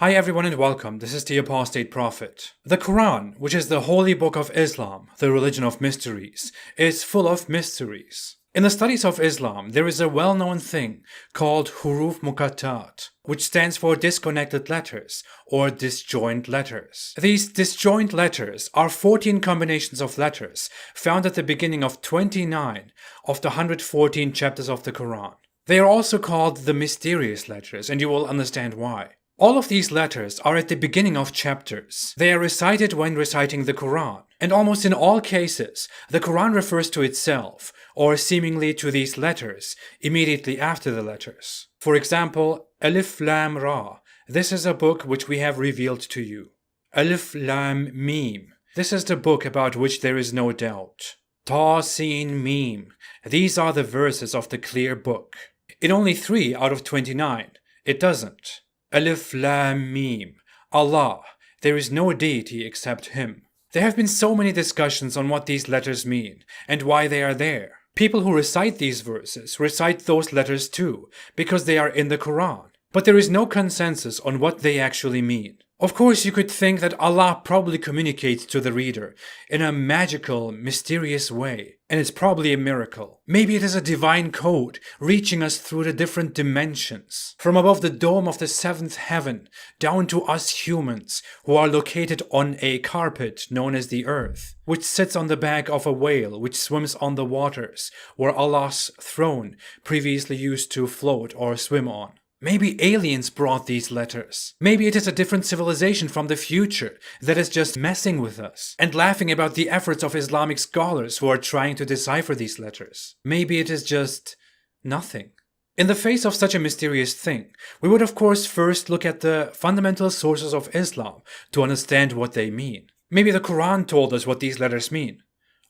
Hi everyone and welcome, this is the Apostate Prophet. The Quran, which is the holy book of Islam, the religion of mysteries, is full of mysteries. In the studies of Islam, there is a well-known thing called Huruf Muqattat, which stands for disconnected letters or disjoint letters. These disjoint letters are 14 combinations of letters found at the beginning of 29 of the 114 chapters of the Quran. They are also called the mysterious letters, and you will understand why. All of these letters are at the beginning of chapters. They are recited when reciting the Quran, and almost in all cases, the Quran refers to itself, or seemingly to these letters, immediately after the letters. For example, Alif Lam Ra, this is a book which we have revealed to you. Alif Lam Mim, this is the book about which there is no doubt. Ta Sin Mim, these are the verses of the clear book. In only 3 out of 29, it doesn't. Alif Lam Mim, Allah, there is no deity except Him. There have been so many discussions on what these letters mean and why they are there. People who recite these verses recite those letters too, because they are in the Quran. But there is no consensus on what they actually mean. Of course, you could think that Allah probably communicates to the reader in a magical, mysterious way, and it's probably a miracle. Maybe it is a divine code reaching us through the different dimensions, from above the dome of the 7th heaven down to us humans who are located on a carpet known as the earth, which sits on the back of a whale which swims on the waters where Allah's throne previously used to float or swim on. Maybe aliens brought these letters. Maybe it is a different civilization from the future that is just messing with us and laughing about the efforts of Islamic scholars who are trying to decipher these letters. Maybe it is just nothing. In the face of such a mysterious thing, we would of course first look at the fundamental sources of Islam to understand what they mean. Maybe the Quran told us what these letters mean.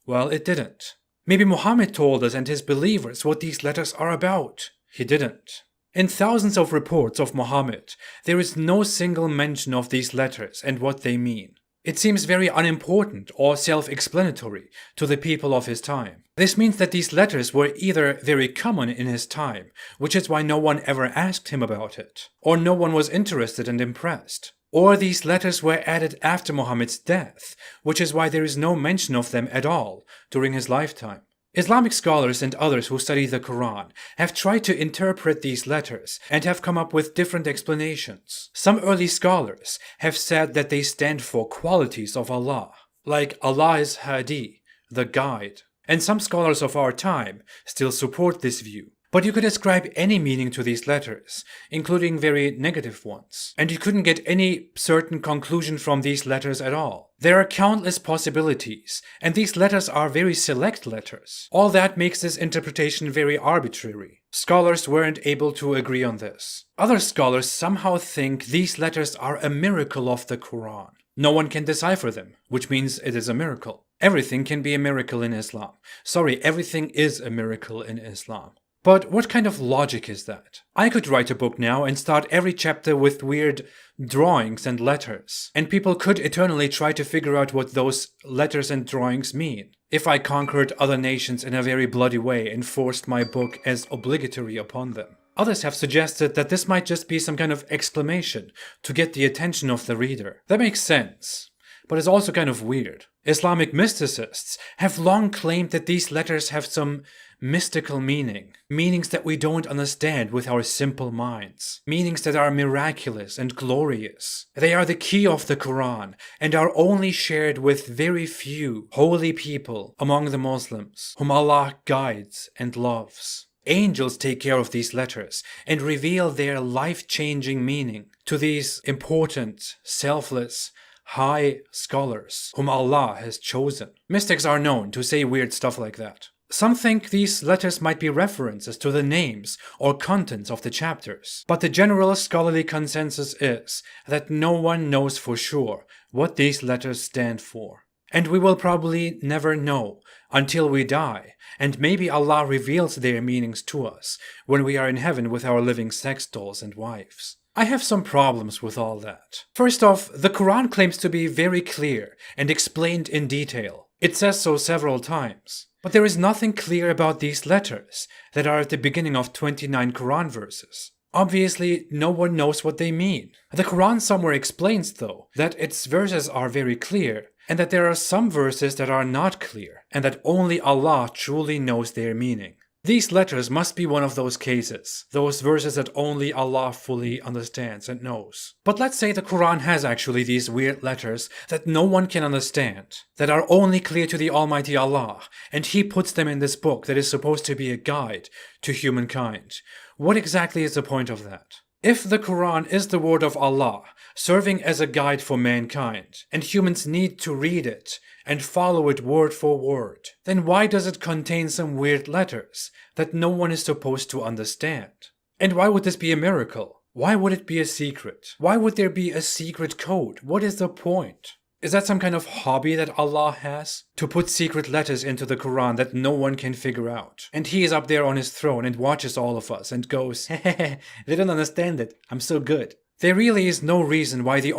Well, it didn't. Maybe Muhammad told us and his believers what these letters are about. He didn't. In thousands of reports of Muhammad, there is no single mention of these letters and what they mean. It seems very unimportant or self-explanatory to the people of his time. This means that these letters were either very common in his time, which is why no one ever asked him about it, or no one was interested and impressed. Or these letters were added after Muhammad's death, which is why there is no mention of them at all during his lifetime. Islamic scholars and others who study the Quran have tried to interpret these letters and have come up with different explanations. Some early scholars have said that they stand for qualities of Allah, like Allah is Hadi, the guide. And some scholars of our time still support this view. But you could ascribe any meaning to these letters, including very negative ones, and you couldn't get any certain conclusion from these letters at all. There are countless possibilities, and these letters are very select letters. All that makes this interpretation very arbitrary. Scholars weren't able to agree on this. Other scholars somehow think these letters are a miracle of the Quran. No one can decipher them, which means it is a miracle. Everything can be a miracle in Islam. Sorry, everything is a miracle in Islam. But what kind of logic is that? I could write a book now and start every chapter with weird drawings and letters, and people could eternally try to figure out what those letters and drawings mean. If I conquered other nations in a very bloody way and forced my book as obligatory upon them. Others have suggested that this might just be some kind of exclamation to get the attention of the reader. That makes sense, but it's also kind of weird. Islamic mysticists have long claimed that these letters have some mystical meanings that we don't understand with our simple minds, meanings that are miraculous and glorious. They are the key of the Quran and are only shared with very few holy people among the Muslims, whom Allah guides and loves. Angels take care of these letters and reveal their life-changing meaning to these important, selfless, high scholars whom Allah has chosen. Mystics are known to say weird stuff like that. Some think these letters might be references to the names or contents of the chapters, but the general scholarly consensus is that no one knows for sure what these letters stand for. And we will probably never know until we die, and maybe Allah reveals their meanings to us when we are in heaven with our living sex dolls and wives. I have some problems with all that. First off, the Quran claims to be very clear and explained in detail. It says so several times. But there is nothing clear about these letters that are at the beginning of 29 Quran verses. Obviously, no one knows what they mean. The Quran somewhere explains, though, that its verses are very clear, and that there are some verses that are not clear, and that only Allah truly knows their meaning. These letters must be one of those cases, those verses that only Allah fully understands and knows. But let's say the Quran has actually these weird letters that no one can understand, that are only clear to the Almighty Allah, and He puts them in this book that is supposed to be a guide to humankind. What exactly is the point of that? If the Quran is the word of Allah, serving as a guide for mankind, and humans need to read it and follow it word for word, then why does it contain some weird letters that no one is supposed to understand? And why would this be a miracle? Why would it be a secret? Why would there be a secret code? What is the point? Is that some kind of hobby that Allah has? To put secret letters into the Quran that no one can figure out. And He is up there on His throne and watches all of us and goes, "Hehehe, they don't understand it. I'm so good." There really is no reason why the